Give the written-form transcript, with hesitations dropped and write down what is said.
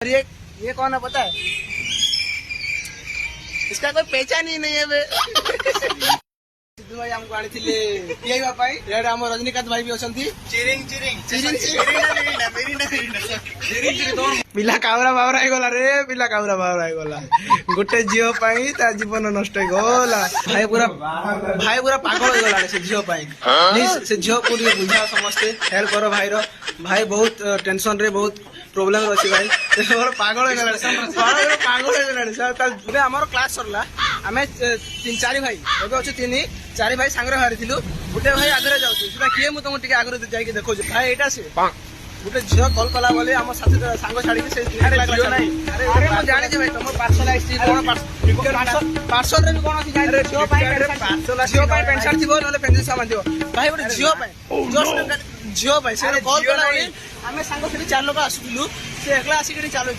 ये कौन है पता है? इसका कोई पहचान ही नहीं है बे। सिद्धू भाई हमको आनी थिले पियाइबा पाई रेड हम रजनीकांत भाई भी अछंती चिरिंग चिरिंग चिरिंग चिरिंग पिला कावरा बावरा हे गला रे पिला कावरा बावरा हे गला गोटे झियो पाई ता जीवन नष्ट हे गला भाई पूरा पागल हे गला से झियो पाई प्लीज से झियो को लिए बुझा समस्त हेल्प करो भाई रो भाई बहुत टेंशन रे बहुत प्रॉब्लम अछि भाई पागल हे गला पागल हे गला सर हमर क्लास सरला हमें 3-4 भाई एबे अछि 3-4 भाई सांगरे हारिथिलु गुटे भाई आगरे जाउछु सेटा किए मु तुम टिके आगरे जाई के देखो भाई एटा से गुटे झियो कॉल कला बोले हम साथे सांग छाडी के से झियो नाही अरे मु जानि जे भाई तुम पार्सल आइछि कोन पार्सल रे कोन अछि जानि झियो पाई पेंट शर्ट थिबो नले पेंसिल सामान थिबो भाई गुटे झियो पाई जस्ट झियो पाई से कॉल कला हमें सांग छाडी 4 लोग आसुलु से एकला आसी के चालू